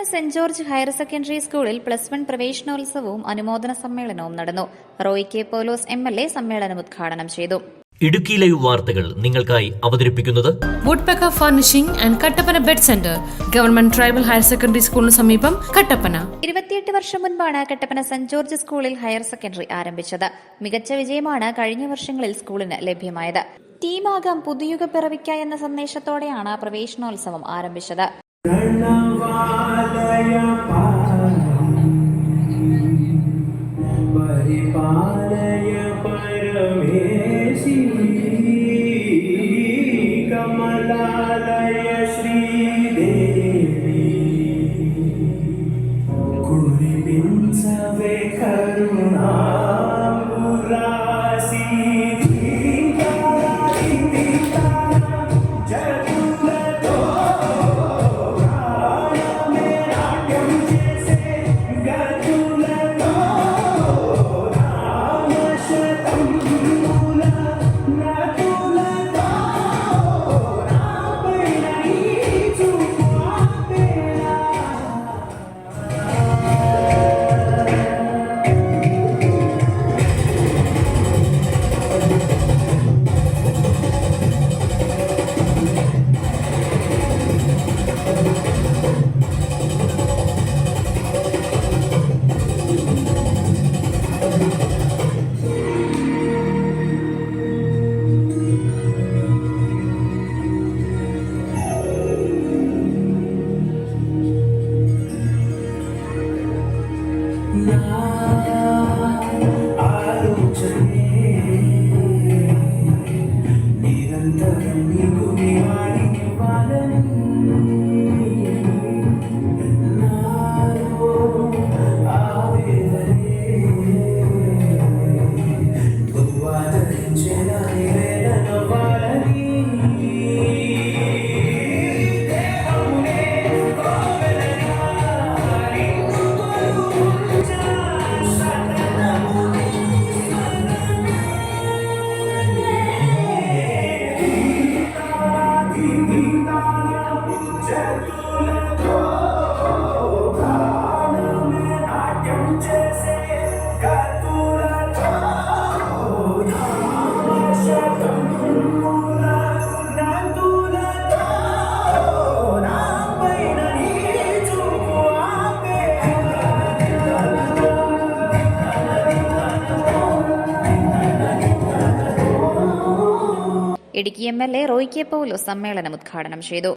Saint George higher secondary സ്കൂളിൽ +1 പ്രവേശനോത്സവവും അനുമോദന സമ്മേളനവും നടന്നു. റോയ് കെ പൗലോസ് MLA സമ്മേളനം ഉദ്ഘാടനം ചെയ്തു. ഇടുക്കി ലൈവ് വാർത്തകൾ നിങ്ങൾക്കായി അവതരിപ്പിക്കുന്നത് woodpecker furnishing and Kattappana bed centre, government tribal higher secondary സ്കൂളിന് സമീപം, കട്ടപ്പന. 28 വർഷം മുൻപാണ് കട്ടപ്പന സെന്റ് ജോർജ് സ്കൂളിൽ ഹയർ സെക്കൻഡറി ആരംഭിച്ചത്. മികച്ച വിജയമാണ് കഴിഞ്ഞ വർഷങ്ങളിൽ സ്കൂളിന് ലഭ്യമായത്. ടീമാകാം പുതുയുഗ പിറവിക്ക എന്ന സന്ദേശത്തോടെയാണ് പ്രവേശനോത്സവം ആരംഭിച്ചത്. കമലാലയ ശ്രീദേവി കുരിപിൻസവേ കരുണാംബുരാസി നിരന്തരം ഇടുക്കി MLA റോയ് കെ പൗലോസ് സമ്മേളനം ഉദ്ഘാടനം ചെയ്തു.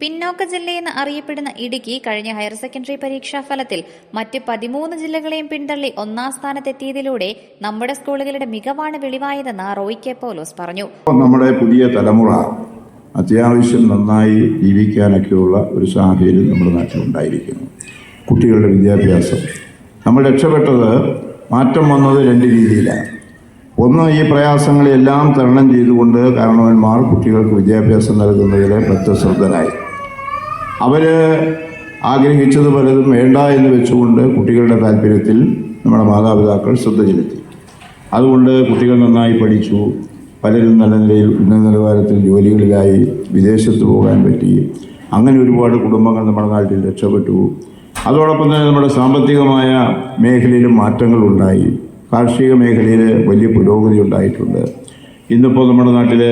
പിന്നോക്ക ജില്ലയെന്ന് അറിയപ്പെടുന്ന ഇടുക്കി കഴിഞ്ഞ ഹയർ സെക്കൻഡറി പരീക്ഷാ ഫലത്തിൽ മറ്റ് 13 ജില്ലകളെയും പിന്തള്ളി 1ാം സ്ഥാനത്തെത്തിയതിലൂടെ നമ്മുടെ സ്കൂളുകളുടെ മികവാണ് വെളിവായതെന്ന് റോയ് കെ പൗലോസ് പറഞ്ഞു. നമ്മുടെ പുതിയ തലമുറ അത്യാവശ്യം നന്നായി ജീവിക്കാനൊക്കെയുള്ള ഒരു സാഹചര്യം നമ്മുടെ നാട്ടിലുണ്ടായിരിക്കുന്നു. കുട്ടികളുടെ വിദ്യാഭ്യാസം നമ്മൾ രക്ഷപ്പെട്ടത് മാറ്റം വന്നത് 2 രീതിയിലാണ്. ഒന്ന്, ഈ പ്രയാസങ്ങളെല്ലാം തരണം ചെയ്തുകൊണ്ട് കാരണവന്മാർ കുട്ടികൾക്ക് വിദ്യാഭ്യാസം നൽകുന്നതിൽ ബദ്ധശ്രദ്ധരായി. അവർ ആഗ്രഹിച്ചത് പലതും വേണ്ട എന്ന് വെച്ചുകൊണ്ട് കുട്ടികളുടെ താല്പര്യത്തിൽ നമ്മുടെ മാതാപിതാക്കൾ ശ്രദ്ധ ചെലുത്തി. അതുകൊണ്ട് കുട്ടികൾ നന്നായി പഠിച്ചു. പലരും നല്ല നിലയിൽ ഉന്നത നിലവാരത്തിൽ ജോലികളിലായി വിദേശത്ത് പോകാൻ പറ്റി. അങ്ങനെ ഒരുപാട് കുടുംബങ്ങൾ നമ്മുടെ നാട്ടിൽ രക്ഷപ്പെട്ടു. അതോടൊപ്പം തന്നെ നമ്മുടെ സാമ്പത്തികമായ മേഖലയിലും മാറ്റങ്ങളുണ്ടായി. കാർഷിക മേഖലയിൽ വലിയ പുരോഗതി ഉണ്ടായിട്ടുണ്ട്. ഇന്നിപ്പോൾ നമ്മുടെ നാട്ടിൽ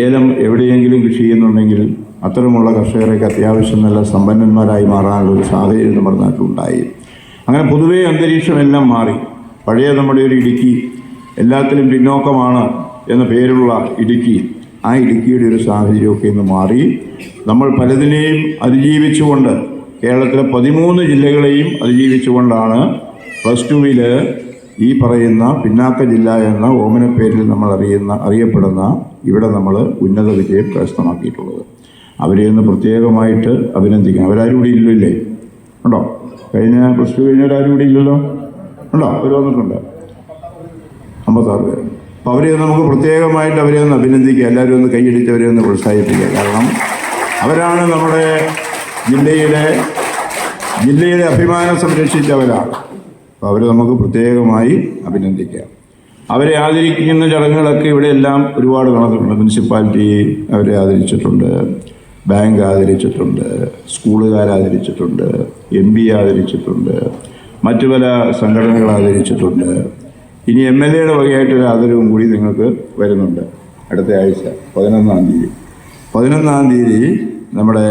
ഏലം എവിടെയെങ്കിലും കൃഷി ചെയ്യുന്നുണ്ടെങ്കിൽ അത്തരമുള്ള കർഷകരൊക്കെ അത്യാവശ്യം നല്ല സമ്പന്നന്മാരായി മാറാനുള്ള ഒരു സാഹചര്യം നമ്മുടെ നാട്ടിലുണ്ടായി. അങ്ങനെ പൊതുവേ അന്തരീക്ഷമെല്ലാം മാറി. പഴയ നമ്മുടെ ഒരു ഇടുക്കി എല്ലാത്തിലും പിന്നോക്കമാണ് എന്ന പേരുള്ള ഇടുക്കി, ആ ഇടുക്കിയുടെ ഒരു സാഹചര്യമൊക്കെ ഇന്ന് മാറി. നമ്മൾ പലതിനെയും അതിജീവിച്ചുകൊണ്ട് കേരളത്തിലെ 13 ജില്ലകളെയും അതിജീവിച്ചുകൊണ്ടാണ് +2-ൽ ഈ പറയുന്ന പിന്നാക്ക ജില്ല എന്ന ഓമനപ്പേരിൽ നമ്മൾ അറിയപ്പെടുന്ന ഇവിടെ നമ്മൾ ഉന്നത വിജയം കരസ്ഥമാക്കിയിട്ടുള്ളത്. അവരെ ഒന്ന് പ്രത്യേകമായിട്ട് അഭിനന്ദിക്കണം. അവരാരും ഇവിടെ ഇല്ലേ? ഉണ്ടോ? കഴിഞ്ഞ +2 കഴിഞ്ഞവരാരും ഇവിടെ ഇല്ലല്ലോ? ഉണ്ടോ? അവർ വന്നിട്ടുണ്ട് 56 പേര്. അപ്പോൾ അവരെ നമുക്ക് പ്രത്യേകമായിട്ട് അവരെ ഒന്ന് അഭിനന്ദിക്കുക. എല്ലാവരും ഒന്ന് കൈയടിച്ച് അവരെ ഒന്ന് പ്രോത്സാഹിപ്പിക്കുക. കാരണം അവരാണ് നമ്മുടെ ജില്ലയുടെ അഭിമാനം സംരക്ഷിച്ചവരാണ്. അപ്പോൾ അവരെ നമുക്ക് പ്രത്യേകമായി അഭിനന്ദിക്കാം. അവരെ ആദരിക്കുന്ന ചടങ്ങുകളൊക്കെ ഇവിടെയെല്ലാം ഒരുപാട് നടന്നിട്ടുണ്ട്. മുനിസിപ്പാലിറ്റി അവരെ ആദരിച്ചിട്ടുണ്ട്, ബാങ്ക് ആദരിച്ചിട്ടുണ്ട്, സ്കൂളുകാർ ആദരിച്ചിട്ടുണ്ട്, MP ആദരിച്ചിട്ടുണ്ട്, മറ്റു പല സംഘടനകൾ ആദരിച്ചിട്ടുണ്ട്. ഇനി MLAയുടെ വകയായിട്ടൊരു ആദരവും കൂടി നിങ്ങൾക്ക് വരുന്നുണ്ട് അടുത്ത ആഴ്ച 11-ാം തീയതി നമ്മുടെ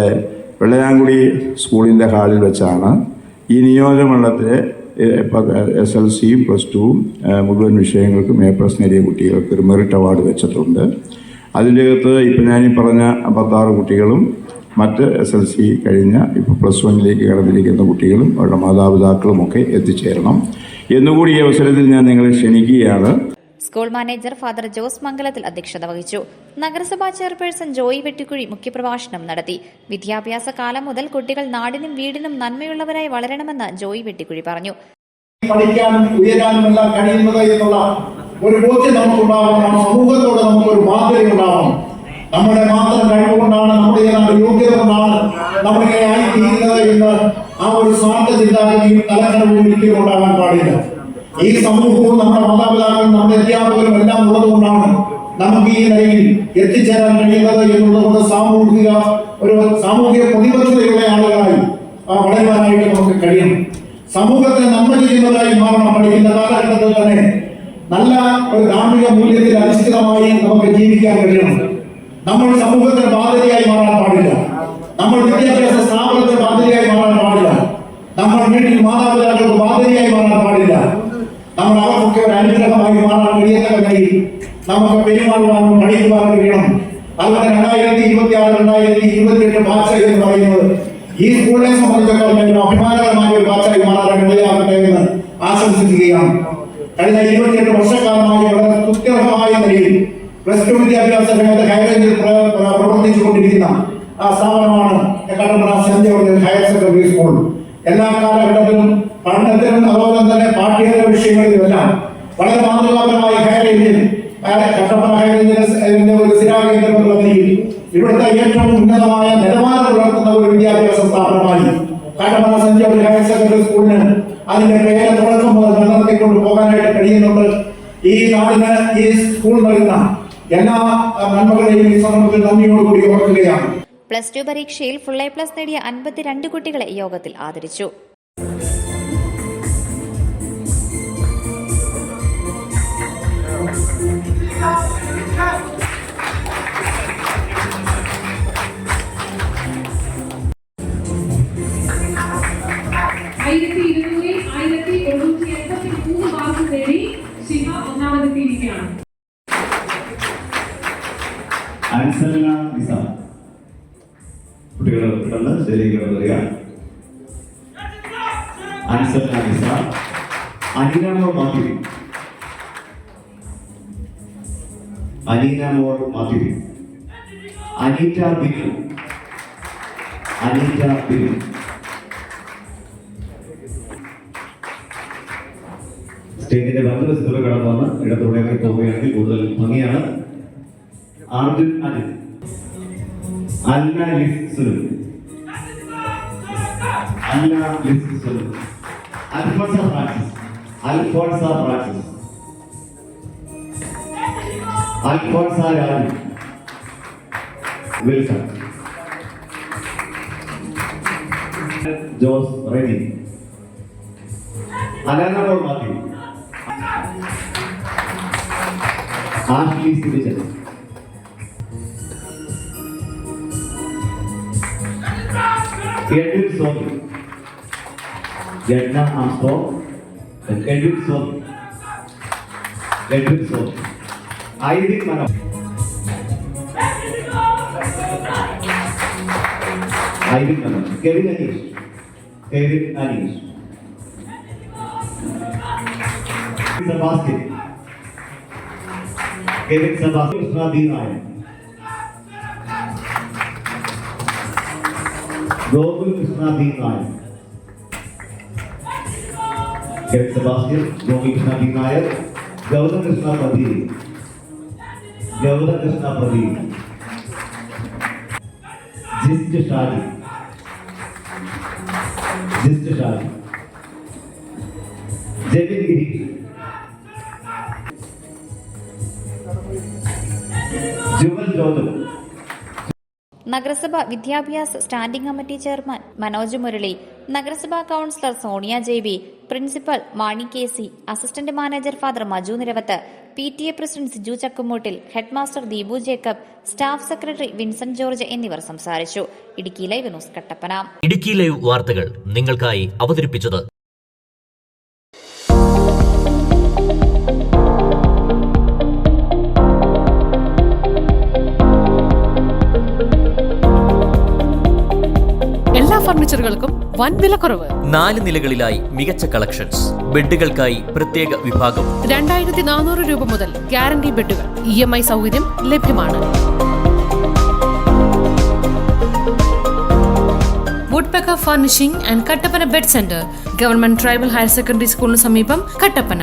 വെള്ളയാങ്കുടി സ്കൂളിൻ്റെ ഹാളിൽ വെച്ചാണ് ഈ നിയോജകമണ്ഡലത്തിലെ SLCയും +2 മുഴുവൻ വിഷയങ്ങൾക്കും A+ നേടിയ കുട്ടികൾക്ക് ഒരു മെറിറ്റ് അവാർഡ് വെച്ചിട്ടുണ്ട്. അതിൻ്റെ അകത്ത് ഇപ്പം ഞാനീ പറഞ്ഞ 56 കുട്ടികളും മറ്റ് SLC കഴിഞ്ഞ ഇപ്പോൾ +1ലേക്ക് കടന്നിരിക്കുന്ന കുട്ടികളും അവരുടെ മാതാപിതാക്കളും ഒക്കെ എത്തിച്ചേരണം എന്നുകൂടി ഈ അവസരത്തിൽ ഞാൻ നിങ്ങളെ ക്ഷണിക്കുകയാണ്. സ്കൂൾ മാനേജർ ഫാദർ ജോസ് മംഗലത്തിൽ അധ്യക്ഷത വഹിച്ചു. നഗരസഭാ ചെയർപേഴ്സൺ ജോയി വെട്ടിക്കുഴി മുഖ്യപ്രഭാഷണം നടത്തി. വിദ്യാഭ്യാസ കാലം മുതൽ കുട്ടികൾ നാടിനും വീടിനും നന്മയുള്ളവരായി വളരണമെന്ന് ജോയി വെട്ടിക്കുഴി പറഞ്ഞു. പഠിക്കാനും ഉയരാനുമെല്ലാം കഴിയുന്നത് എന്നുള്ള ഒരു ബോധ്യം നമുക്കുണ്ടാവണം. സമൂഹത്തോട് നമുക്കൊരു ബാധ്യത ഉണ്ടാവണം. നമ്മുടെ മാത്രം കഴിവുകൊണ്ടാണ്, നമ്മുടെ ഏതാണ്ട് യോഗ്യത കൊണ്ടാണ് നമ്മളിങ്ങനെ ആയിത്തീരുന്നത് എന്ന് ആ ഒരു സ്വാർത്ഥ ചിന്താഗതിയും തലക്കനവും ഒരിക്കലും ഉണ്ടാകാൻ പാടില്ല. ഈ സമൂഹവും നമ്മുടെ മാതാപിതാക്കളും നമ്മുടെ അധ്യാപകരും എല്ലാം ഉള്ളതുകൊണ്ടാണ് നമുക്ക് ഈ നിലയിൽ എത്തിച്ചേരാൻ കഴിയുന്നത് എന്നുള്ളത് സാമൂഹിക പ്രതിബദ്ധതയുള്ള ആളുകളായി വളരുവാനായിട്ട് നമുക്ക് കഴിയണം. സമൂഹത്തെ നന്മ ചെയ്യുന്നവരായി മാറണം. പഠിക്കുന്ന കാലഘട്ടത്തിൽ തന്നെ നല്ല ഒരു ധാർമ്മിക മൂല്യത്തിൽ അധിഷ്ഠിതമായി നമുക്ക് ജീവിക്കാൻ കഴിയണം. നമ്മൾ സമൂഹത്തിന് ബാധ്യതയായി മാറാൻ പാടില്ല. നമ്മൾ വിദ്യാഭ്യാസ സ്ഥാപനത്തിന് ബാധ്യതയായി മാറാൻ പാടില്ല. നമ്മൾ വീട്ടിൽ മാതാപിതാക്കൾക്ക് ബാധ്യതയായി മാറാൻ പാടില്ല. നമ്മൾ അവർക്കൊക്കെ ഒരു അനുഗ്രഹമായി മാറാൻ കഴിയുന്ന നിലയിൽ നമുക്ക് പെരുമാറുവാനും പഠിക്കുവാനും കഴിയണം. അതുപോലെ 2026-2028 ബാച്ച് എന്ന് പറയുന്നത് ഈ സ്കൂളിനെ സംബന്ധിച്ചിടത്തോളം അഭിമാനകരമായ ഒരു ബാച്ചായി മാറാൻ ഇടയാകട്ടെ എന്ന് ആശംസിക്കുകയാണ്. കഴിഞ്ഞ 28 വർഷക്കാലമായി വളരെ സുത്യർഹമായ നിലയിൽ +2 വിദ്യാഭ്യാസ രംഗത്ത് ഹൈറേഞ്ചിൽ പ്രവർത്തിച്ചുകൊണ്ടിരിക്കുന്ന ആ സ്ഥാപനമാണ് Kattappana Saint George higher secondary school. എല്ലാ കാലഘട്ടത്തിലും പഠനത്തിനും അതുപോലെ തന്നെ പാഠ്യേതര വിഷയങ്ങളിലുമെല്ലാം വളരെ മാതൃകാപരമായ ഹൈറേഞ്ചിൽ കട്ടപ്പന ഹൈറേഞ്ചിന്റെ ഒരു സ്ഥിരാകേന്ദ്രം എന്നുള്ള നിലയിൽ ഇവിടുത്തെ ഏറ്റവും ഉന്നതമായ നിലവാരം പുലർത്തുന്ന ഒരു വിദ്യാഭ്യാസ സ്ഥാപനമായി Kattappana Saint George higher secondary സ്കൂളിന് അതിന്റെ പേര് തുടക്കം മുതൽ നിലനിർത്തിക്കൊണ്ട് പോകാനായിട്ട് കഴിയുന്നുണ്ട്. ഈ നാടിന് ഈ സ്കൂൾ നൽകുന്ന എല്ലാ നന്മകളെയും ഈ സമൂഹത്തിൽ നന്ദിയോടുകൂടി ഓർക്കുകയാണ്. +2 പരീക്ഷയിൽ ഫുൾ A+ നേടിയ 52 കുട്ടികളെ യോഗത്തിൽ ആദരിച്ചു. കുട്ടികളെ പെട്ടെന്ന് ശരിയാക്കി വരിക. അനീന മോൾ മാത്യു, അനീറ്റ ബിനു, സ്റ്റേജിന്റെ വലതുവശത്തോടെ കടന്നു വന്ന് ഇടത്തോടെ പോവുകയാണെങ്കിൽ കൂടുതൽ ഭംഗിയാണ്. അർജുൻ അജിത്, അന്ന ലിസ് സുലു, അൽഫോൺസ രാജു, വിൽസൺ, ജോസ് റെഡി, അലാന മോൾ Mathew, Ashley Sibichan, Edwin Somy, Yajna Astho, Edwin Somy, Ivin Mano, Kevin Aneesh, Sebastian. Kevin Sebastian. Krishna D. Nair. Gokul Krishna D. Nair. Kevin Sebastian. Gokul Krishna D. Nair. Gautam Krishna Pradeep. Gautam Krishna Pradeep. Jist Shadi. Jist Shadi. Jevin Giri. Jugal Jodhpur. നഗരസഭ വിദ്യാഭ്യാസ standing committee chairman Manoj Murali, നഗരസഭാ councillor Sonia JB, principal Mani KC, assistant manager father Maju Niravath, PTA president Siju Chakkumoottil, headmaster Deepu Jacob, staff secretary Vincent George എന്നിവർ സംസാരിച്ചു. Idukki live news Kattappana. Idukki live വാർത്തകൾ നിങ്ങൾക്കായി അവതരിപ്പിച്ചത് എല്ലാ ഫർണിച്ചറുകൾക്കും വൻ വിലക്കുറവ്. 4 നിലകളിലായി മികച്ച കളക്ഷൻസ്, ബെഡുകൾക്കായി പ്രത്യേക വിഭാഗം. 2400 രൂപ മുതൽ ഗ്യാരണ്ടി ബെഡുകൾ. EMI സൗകര്യം ലഭ്യമാണ്. Woodpecker furnishing and Kattappana bed centre, government tribal higher secondary സ്കൂളിന് സമീപം, കട്ടപ്പന.